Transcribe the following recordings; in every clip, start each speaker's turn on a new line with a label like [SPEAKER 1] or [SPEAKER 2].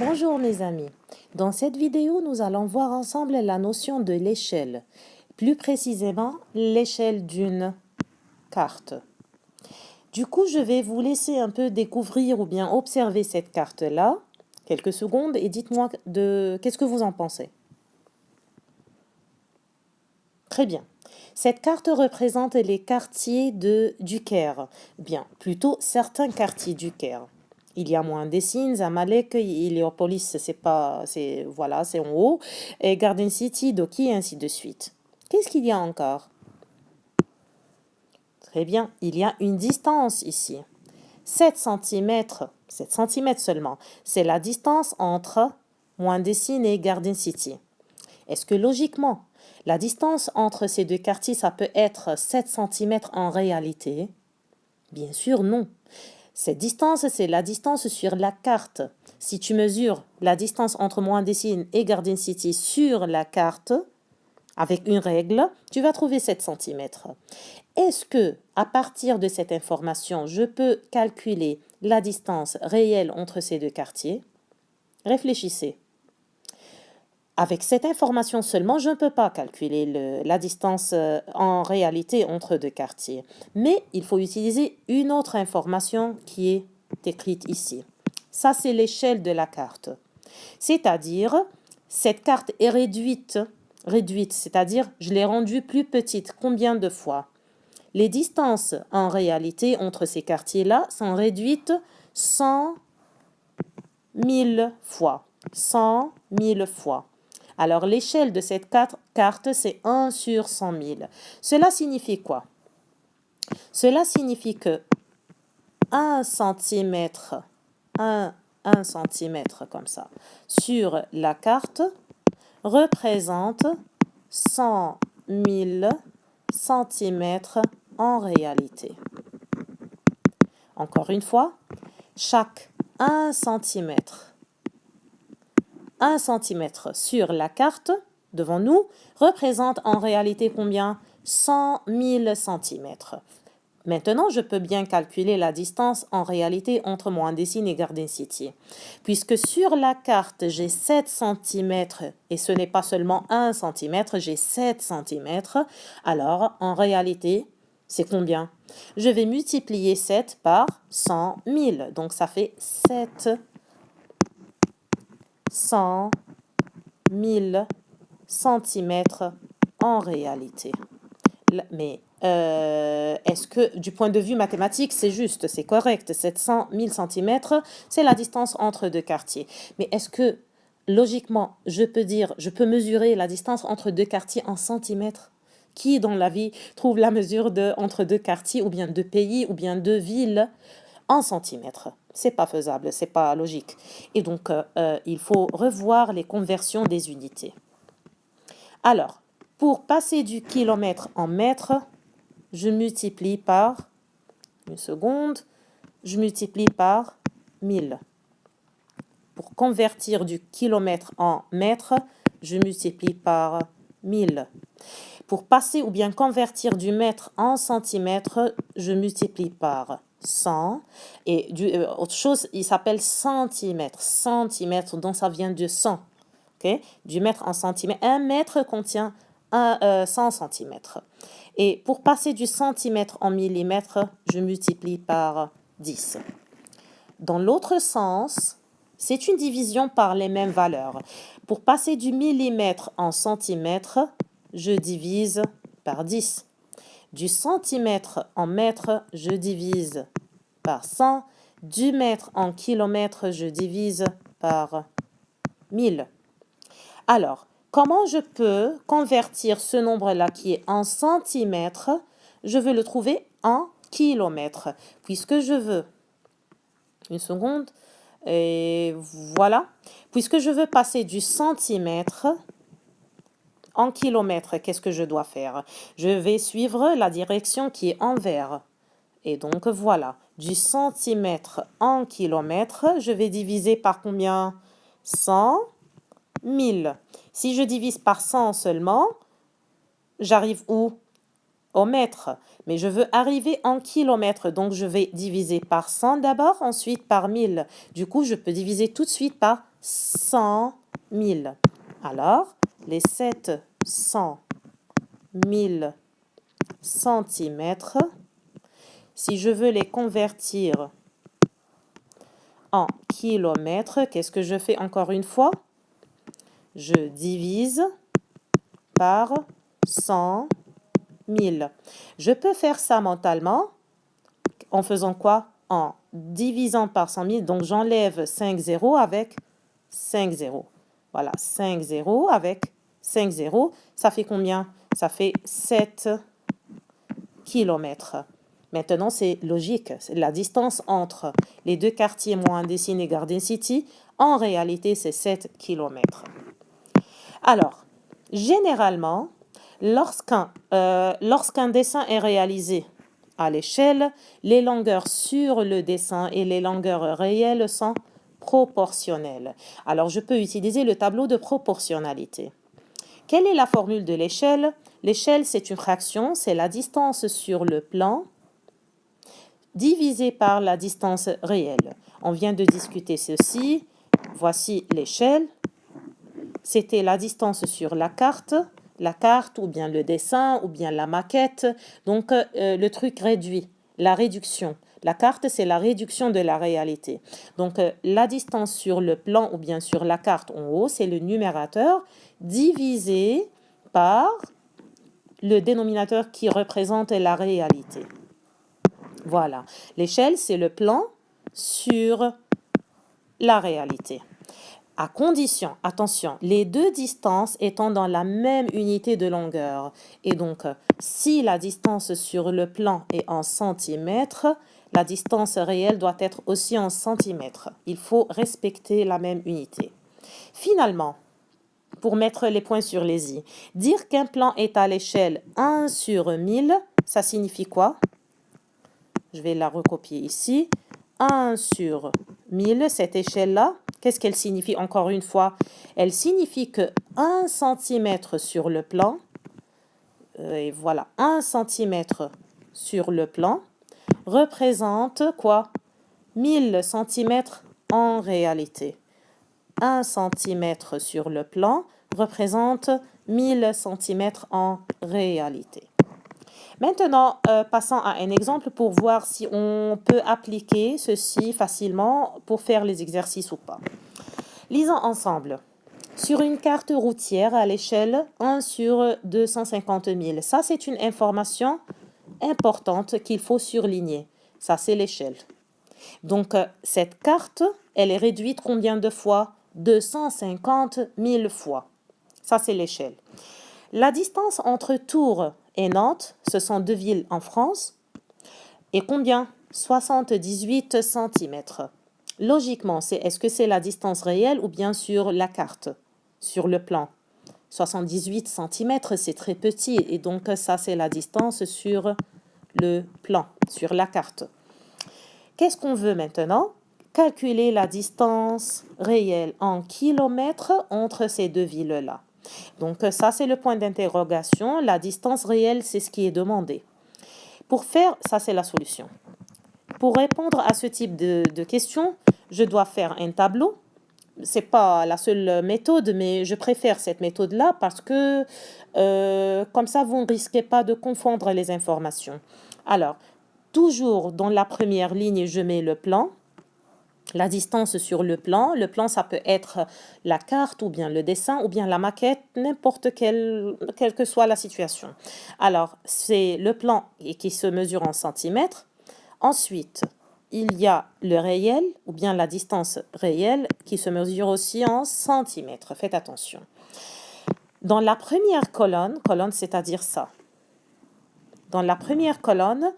[SPEAKER 1] Bonjour mes amis. Dans cette vidéo, nous allons voir ensemble la notion de l'échelle. Plus précisément, l'échelle d'une carte. Du coup, je vais vous laisser un peu découvrir ou bien observer cette carte-là. Quelques secondes et dites-moi qu'est-ce que vous en pensez. Très bien. Cette carte représente les quartiers du Caire. Bien, plutôt certains quartiers du Caire. Il y a Mohandessine, Zamalek, Héliopolis, c'est en haut, et Garden City, Doki, et ainsi de suite. Qu'est-ce qu'il y a encore? Très bien, il y a une distance ici. 7 cm, 7 cm seulement, c'est la distance entre Mohandessine et Garden City. Est-ce que logiquement, la distance entre ces deux quartiers, ça peut être 7 cm en réalité? Bien sûr, non. Cette distance, c'est la distance sur la carte. Si tu mesures la distance entre Mohandessine et Garden City sur la carte, avec une règle, tu vas trouver 7 cm. Est-ce que, à partir de cette information, je peux calculer la distance réelle entre ces deux quartiers? Réfléchissez. Avec cette information seulement, je ne peux pas calculer la distance en réalité entre deux quartiers. Mais il faut utiliser une autre information qui est écrite ici. Ça, c'est l'échelle de la carte. C'est-à-dire, cette carte est réduite, c'est-à-dire je l'ai rendue plus petite. Combien de fois? Les distances en réalité entre ces quartiers-là sont réduites 100 000 fois. 100 000 fois. Alors, l'échelle de cette carte, c'est 1 sur 100 000. Cela signifie quoi? Cela signifie que 1 cm, 1 cm comme ça, sur la carte représente 100 000 centimètres en réalité. Encore une fois, chaque 1 cm. 1 cm sur la carte, devant nous, représente en réalité combien? 100 000 cm. Maintenant, je peux bien calculer la distance en réalité entre Mohandessine et Garden City. Puisque sur la carte, j'ai 7 cm, et ce n'est pas seulement 1 cm, j'ai 7 cm, alors en réalité, c'est combien? Je vais multiplier 7 par 100 000, donc ça fait 700 000 centimètres en réalité. Mais est-ce que du point de vue mathématique, c'est juste, c'est correct? 700 000 centimètres, c'est la distance entre deux quartiers. Mais est-ce que logiquement, je peux mesurer la distance entre deux quartiers en centimètres? Qui dans la vie trouve la mesure entre deux quartiers ou bien deux pays ou bien deux villes en centimètres? C'est pas faisable, c'est pas logique. Et donc, il faut revoir les conversions des unités. Alors, pour passer du kilomètre en mètre, je multiplie par, une seconde, je multiplie par 1000. Pour convertir du kilomètre en mètre, je multiplie par 1000. Pour passer ou bien convertir du mètre en centimètre, je multiplie par 100. Et autre chose, il s'appelle centimètre. Centimètre, donc ça vient de 100. Okay? Du mètre en centimètre. Un mètre contient 100 centimètres. Et pour passer du centimètre en millimètre, je multiplie par 10. Dans l'autre sens, c'est une division par les mêmes valeurs. Pour passer du millimètre en centimètre, je divise par 10. Du centimètre en mètre, je divise par 100. Du mètre en kilomètre, je divise par 1000. Alors, comment je peux convertir ce nombre-là qui est en centimètres? Je veux le trouver en kilomètres, puisque je veux... Une seconde. Et voilà. Puisque je veux passer du centimètre en kilomètres, qu'est-ce que je dois faire? Je vais suivre la direction qui est envers. Et donc, voilà. Du centimètre en kilomètres, je vais diviser par combien? 100 000. Si je divise par 100 seulement, j'arrive où? Au mètre. Mais je veux arriver en kilomètres, donc je vais diviser par 100 d'abord, ensuite par 1000. Du coup, je peux diviser tout de suite par 100 000. Alors, les 700 000 centimètres, si je veux les convertir en kilomètres, qu'est-ce que je fais encore une fois? Je divise par 100 000. Je peux faire ça mentalement en faisant quoi? En divisant par 100 000. Donc, j'enlève 5 zéros avec 5 zéros. Voilà, 5 zéros avec 5 zéros. Ça fait combien? Ça fait 7 kilomètres. Maintenant, c'est logique. C'est la distance entre les deux quartiers Mohandesin et Garden City. En réalité, c'est 7 kilomètres. Alors, généralement, lorsqu'un dessin est réalisé à l'échelle, les longueurs sur le dessin et les longueurs réelles sont proportionnelles. Alors, je peux utiliser le tableau de proportionnalité. Quelle est la formule de l'échelle? L'échelle, c'est une fraction, c'est la distance sur le plan divisée par la distance réelle. On vient de discuter ceci. Voici l'échelle. C'était la distance sur la carte ou bien le dessin ou bien la maquette. Donc, le truc réduit, la réduction. La carte, c'est la réduction de la réalité. Donc, la distance sur le plan ou bien sur la carte en haut, c'est le numérateur divisé par le dénominateur qui représente la réalité. Voilà. L'échelle, c'est le plan sur la réalité. À condition, attention, les deux distances étant dans la même unité de longueur. Et donc, si la distance sur le plan est en centimètres, la distance réelle doit être aussi en centimètres. Il faut respecter la même unité. Finalement, pour mettre les points sur les i, dire qu'un plan est à l'échelle 1 sur 1000, ça signifie quoi? Je vais la recopier ici. 1 sur 1000, cette échelle-là, qu'est-ce qu'elle signifie encore une fois? Elle signifie que 1 cm sur le plan, et voilà, 1 cm sur le plan, représente quoi? 1000 cm en réalité. 1 cm sur le plan représente 1000 cm en réalité. Maintenant, passons à un exemple pour voir si on peut appliquer ceci facilement pour faire les exercices ou pas. Lisons ensemble. Sur une carte routière à l'échelle 1 sur 250 000. Ça, c'est une information importante qu'il faut surligner. Ça, c'est l'échelle. Donc, cette carte, elle est réduite combien de fois? 250 000 fois. Ça, c'est l'échelle. La distance entre Tours et Nantes, ce sont deux villes en France, et combien? 78 cm. Logiquement, est-ce que c'est la distance réelle ou bien sur la carte, sur le plan? 78 cm, c'est très petit, et donc ça, c'est la distance sur le plan, sur la carte. Qu'est-ce qu'on veut maintenant? Calculer la distance réelle en kilomètres entre ces deux villes-là. Donc ça, c'est le point d'interrogation. La distance réelle, c'est ce qui est demandé. Pour faire, ça, c'est la solution. Pour répondre à ce type de questions, je dois faire un tableau. C'est pas la seule méthode, mais je préfère cette méthode-là parce que comme ça, vous ne risquez pas de confondre les informations. Alors, toujours dans la première ligne, je mets le plan. La distance sur le plan. Le plan, ça peut être la carte ou bien le dessin ou bien la maquette, n'importe quelle que soit la situation. Alors, c'est le plan qui se mesure en centimètres. Ensuite, il y a le réel ou bien la distance réelle qui se mesure aussi en centimètres. Faites attention. Dans la première colonne, c'est-à-dire ça. Dans la première colonne,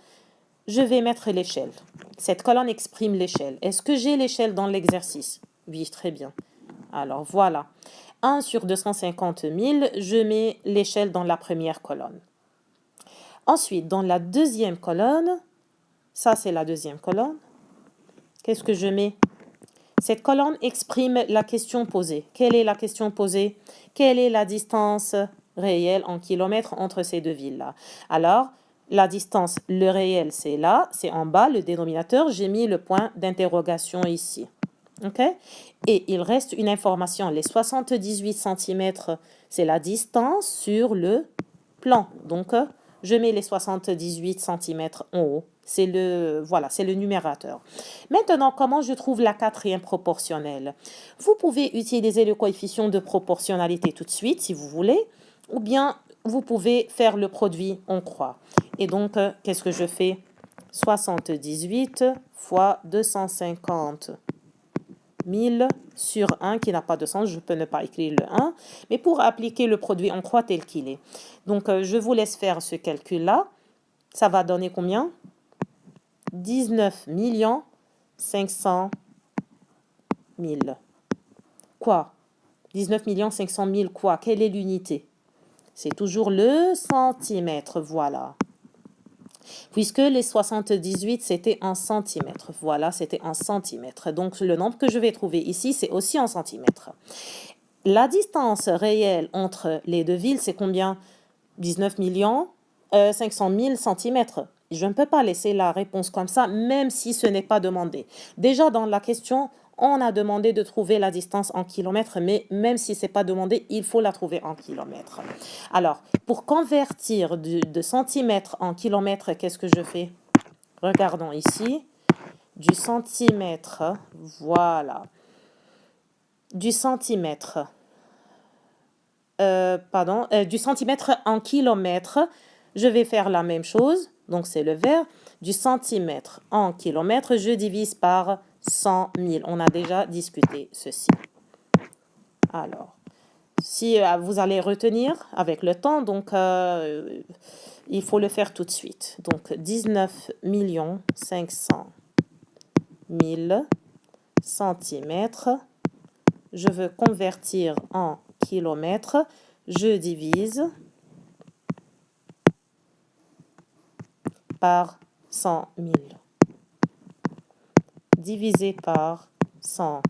[SPEAKER 1] je vais mettre l'échelle. Cette colonne exprime l'échelle. Est-ce que j'ai l'échelle dans l'exercice? Oui, très bien. Alors voilà. 1 sur 250 000, je mets l'échelle dans la première colonne. Ensuite, dans la deuxième colonne, ça c'est la deuxième colonne. Qu'est-ce que je mets? Cette colonne exprime la question posée. Quelle est la question posée? Quelle est la distance réelle en kilomètres entre ces deux villes-là? Alors, la distance, le réel, c'est là, c'est en bas, le dénominateur. J'ai mis le point d'interrogation ici. OK? Et il reste une information. Les 78 cm, c'est la distance sur le plan. Donc, je mets les 78 cm en haut. C'est voilà, c'est le numérateur. Maintenant, comment je trouve la quatrième proportionnelle? Vous pouvez utiliser le coefficient de proportionnalité tout de suite, si vous voulez, ou bien vous pouvez faire le produit en croix. Et donc, qu'est-ce que je fais? 78 fois 250 000 sur 1 qui n'a pas de sens, je peux ne pas écrire le 1, mais pour appliquer le produit en croix tel qu'il est. Donc, je vous laisse faire ce calcul-là. Ça va donner combien? 19 500 000. Quoi? 19 500 000 quoi? Quelle est l'unité? C'est toujours le centimètre, voilà. Puisque les 78, c'était en centimètres. Voilà, c'était en centimètres. Donc, le nombre que je vais trouver ici, c'est aussi en centimètres. La distance réelle entre les deux villes, c'est combien? 19 500 000 centimètres. Je ne peux pas laisser la réponse comme ça, même si ce n'est pas demandé. Déjà, dans la question, on a demandé de trouver la distance en kilomètres, mais même si ce n'est pas demandé, il faut la trouver en kilomètres. Alors, pour convertir de centimètres en kilomètres, qu'est-ce que je fais? Regardons ici. Du centimètre, voilà. Du centimètre. Du centimètre en kilomètres, je vais faire la même chose. Donc, c'est le vert. Du centimètre en kilomètres, je divise par 100 000. On a déjà discuté ceci. Alors, si vous allez retenir avec le temps, donc il faut le faire tout de suite. Donc, 19 500 000 centimètres. Je veux convertir en kilomètres. Je divise par 100 000. Divisé par 100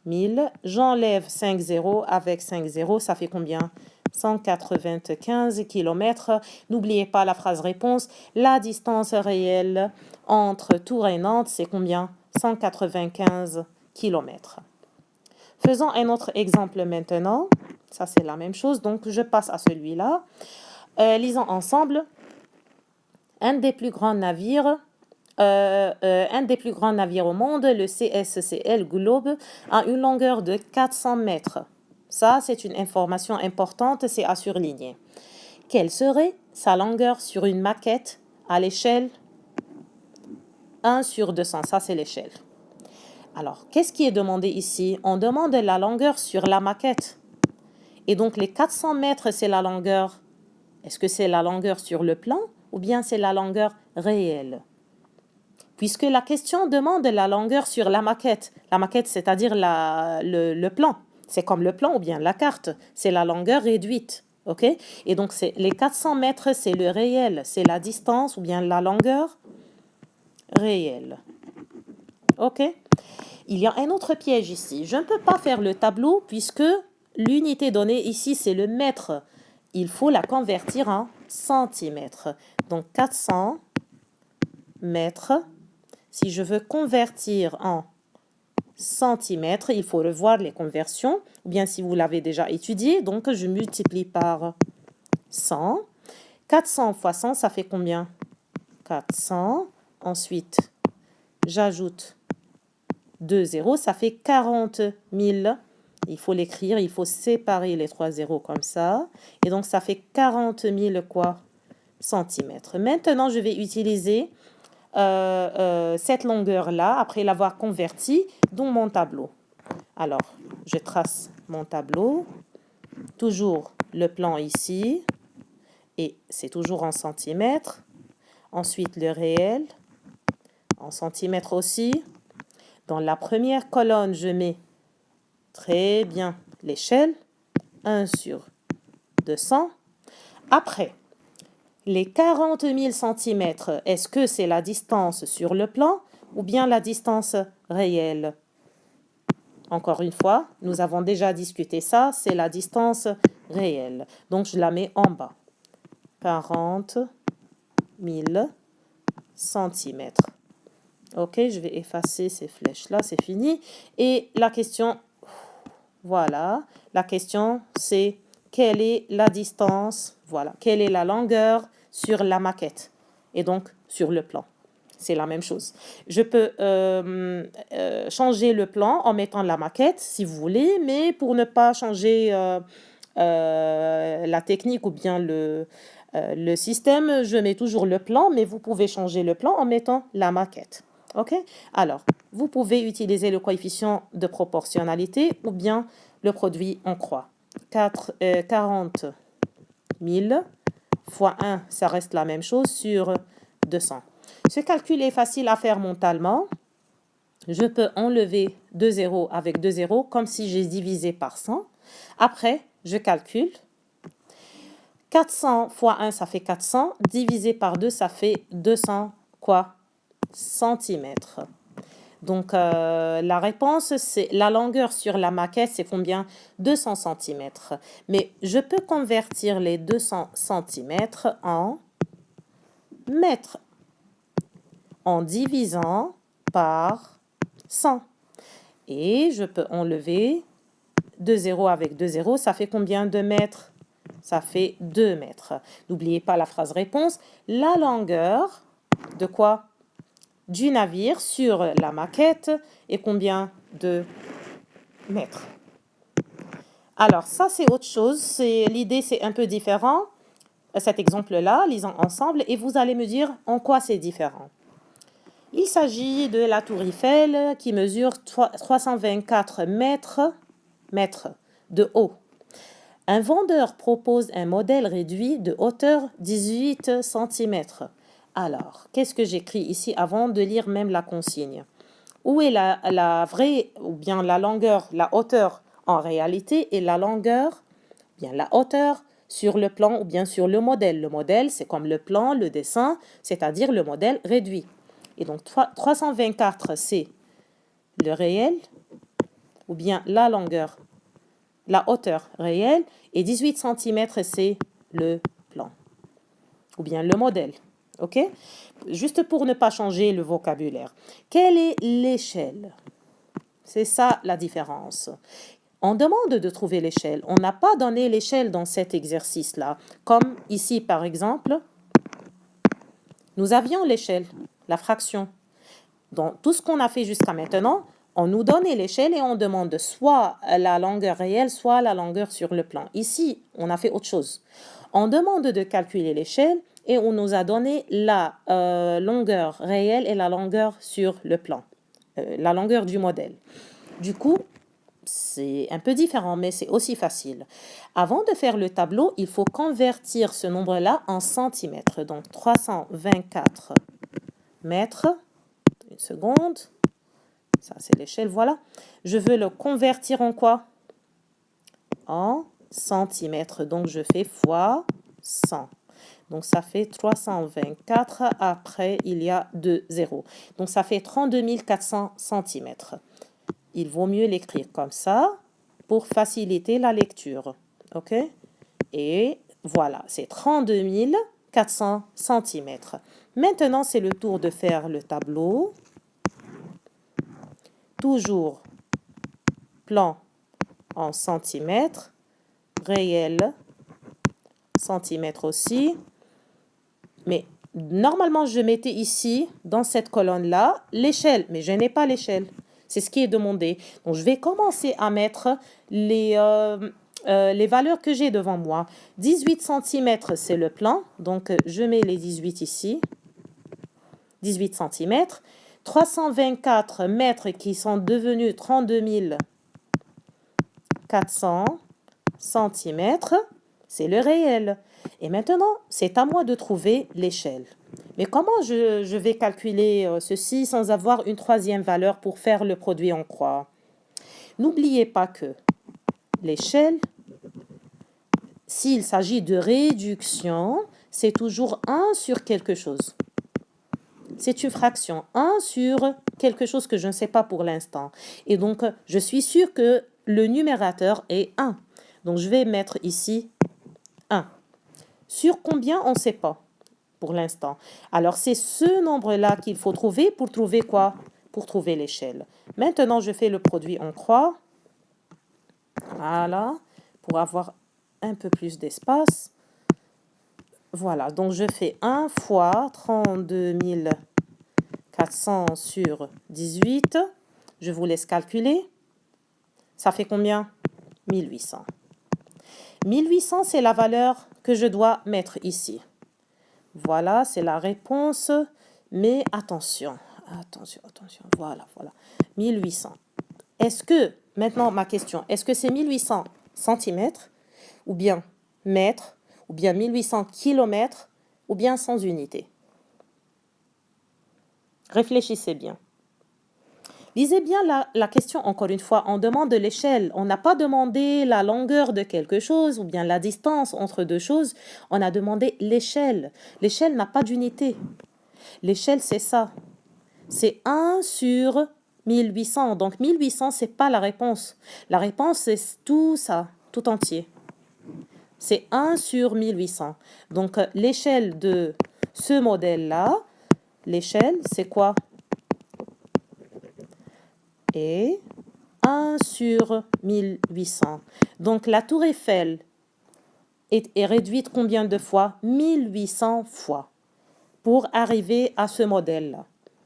[SPEAKER 1] 000. J'enlève 5 zéros. Avec 5 zéros, ça fait combien? 195 km. N'oubliez pas la phrase réponse. La distance réelle entre Tours et Nantes, c'est combien? 195 km. Faisons un autre exemple maintenant. Ça, c'est la même chose. Donc, je passe à celui-là. Lisons ensemble. Un des plus grands navires au monde, le CSCL Globe, a une longueur de 400 mètres. Ça, c'est une information importante, c'est à surligner. Quelle serait sa longueur sur une maquette à l'échelle 1 sur 200? Ça, c'est l'échelle. Alors, qu'est-ce qui est demandé ici? On demande la longueur sur la maquette. Et donc, les 400 mètres, c'est la longueur. Est-ce que c'est la longueur sur le plan ou bien c'est la longueur réelle? Puisque la question demande la longueur sur la maquette. La maquette, c'est-à-dire le plan. C'est comme le plan ou bien la carte. C'est la longueur réduite. OK? Et donc, les 400 mètres, c'est le réel. C'est la distance ou bien la longueur réelle. OK? Il y a un autre piège ici. Je ne peux pas faire le tableau puisque l'unité donnée ici, c'est le mètre. Il faut la convertir en centimètres. Donc, 400 mètres. Si je veux convertir en centimètres, il faut revoir les conversions. Ou bien si vous l'avez déjà étudié, donc je multiplie par 100. 400 fois 100, ça fait combien? 400. Ensuite, j'ajoute 2 zéros, ça fait 40 000. Il faut l'écrire, il faut séparer les 3 zéros comme ça. Et donc, ça fait 40 000 quoi? Centimètres. Maintenant, je vais utiliser cette longueur-là, après l'avoir convertie, dans mon tableau. Alors, je trace mon tableau. Toujours le plan ici. Et c'est toujours en centimètres. Ensuite, le réel. En centimètres aussi. Dans la première colonne, je mets très bien l'échelle. 1 sur 200. Après, les 40 000 centimètres, est-ce que c'est la distance sur le plan ou bien la distance réelle? Encore une fois, nous avons déjà discuté ça, c'est la distance réelle. Donc, je la mets en bas. 40 000 centimètres. Ok, je vais effacer ces flèches-là, c'est fini. Et la question, voilà, la question c'est quelle est la distance, voilà, quelle est la longueur sur la maquette et donc sur le plan. C'est la même chose. Je peux changer le plan en mettant la maquette si vous voulez, mais pour ne pas changer la technique ou bien le système, je mets toujours le plan, mais vous pouvez changer le plan en mettant la maquette. OK? Alors, vous pouvez utiliser le coefficient de proportionnalité ou bien le produit en croix. 40 000 fois 1, ça reste la même chose sur 200. Ce calcul est facile à faire mentalement. Je peux enlever 2 zéros avec 2 zéros comme si j'ai divisé par 100. Après, je calcule. 400 fois 1, ça fait 400. Divisé par 2, ça fait 200 quoi? Centimètres. Donc, la réponse, c'est la longueur sur la maquette, c'est combien? 200 centimètres. Mais je peux convertir les 200 centimètres en mètres en divisant par 100. Et je peux enlever 2 zéros avec 2 zéros, ça fait combien de mètres? Ça fait 2 mètres. N'oubliez pas la phrase réponse. La longueur de quoi? Du navire sur la maquette est combien de mètres? Alors, ça, c'est autre chose. L'idée, c'est un peu différent. Cet exemple-là, lisons ensemble et vous allez me dire en quoi c'est différent. Il s'agit de la tour Eiffel qui mesure 324 mètres de haut. Un vendeur propose un modèle réduit de hauteur 18 cm. Alors, qu'est-ce que j'écris ici avant de lire même la consigne? Où est la vraie, ou bien la longueur, la hauteur en réalité, et la longueur, bien la hauteur sur le plan ou bien sur le modèle. Le modèle, c'est comme le plan, le dessin, c'est-à-dire le modèle réduit. Et donc, 324, c'est le réel, ou bien la longueur, la hauteur réelle, et 18 cm, c'est le plan, ou bien le modèle. OK? Juste pour ne pas changer le vocabulaire. Quelle est l'échelle? C'est ça la différence. On demande de trouver l'échelle. On n'a pas donné l'échelle dans cet exercice-là. Comme ici, par exemple, nous avions l'échelle, la fraction. Dans tout ce qu'on a fait jusqu'à maintenant, on nous donne l'échelle et on demande soit la longueur réelle, soit la longueur sur le plan. Ici, on a fait autre chose. On demande de calculer l'échelle et on nous a donné la longueur réelle et la longueur sur le plan, la longueur du modèle. Du coup, c'est un peu différent, mais c'est aussi facile. Avant de faire le tableau, il faut convertir ce nombre-là en centimètres. Donc, 324 mètres. Une seconde. Ça, c'est l'échelle, voilà. Je veux le convertir en quoi? En centimètres. Donc, je fais fois 100. Donc, ça fait 324. Après, il y a 2 zéros. Donc, ça fait 32 400 centimètres. Il vaut mieux l'écrire comme ça pour faciliter la lecture. OK? Et voilà, c'est 32 400 centimètres. Maintenant, c'est le tour de faire le tableau. Toujours plan en centimètres, réel, centimètres aussi. Mais normalement, je mettais ici, dans cette colonne-là, l'échelle, mais je n'ai pas l'échelle. C'est ce qui est demandé. Donc, je vais commencer à mettre les valeurs que j'ai devant moi. 18 cm, c'est le plan. Donc, je mets les 18 ici. 18 cm. 324 mètres qui sont devenus 32 400 cm. C'est le réel. Et maintenant, c'est à moi de trouver l'échelle. Mais comment je vais calculer ceci sans avoir une troisième valeur pour faire le produit en croix? N'oubliez pas que l'échelle, s'il s'agit de réduction, c'est toujours 1 sur quelque chose. C'est une fraction, 1 sur quelque chose que je ne sais pas pour l'instant. Et donc, je suis sûre que le numérateur est 1. Donc, je vais mettre ici 1. Sur combien, on ne sait pas. pour l'instant. Alors, c'est ce nombre-là qu'il faut trouver pour trouver quoi? Pour trouver l'échelle. Maintenant, je fais le produit en croix. Voilà, pour avoir un peu plus d'espace. Voilà, donc je fais 1 fois 32 400 sur 18. Je vous laisse calculer. Ça fait combien? 1800. 1800, c'est la valeur que je dois mettre ici. Voilà, c'est la réponse. Mais attention, voilà. 1800. Est-ce que, maintenant ma question, est-ce que c'est 1800 centimètres, ou bien mètres, ou bien 1800 kilomètres, ou bien sans unité? Réfléchissez bien. Lisez bien la question encore une fois. On demande de l'échelle. On n'a pas demandé la longueur de quelque chose ou bien la distance entre deux choses. On a demandé l'échelle. L'échelle n'a pas d'unité. L'échelle, c'est ça. C'est 1 sur 1800. Donc 1800, c'est pas la réponse. La réponse, c'est tout ça, tout entier. C'est 1 sur 1800. Donc l'échelle de ce modèle-là, l'échelle, c'est quoi? Et 1 sur 1800. Donc la tour Eiffel est réduite combien de fois? 1800 fois pour arriver à ce modèle-là.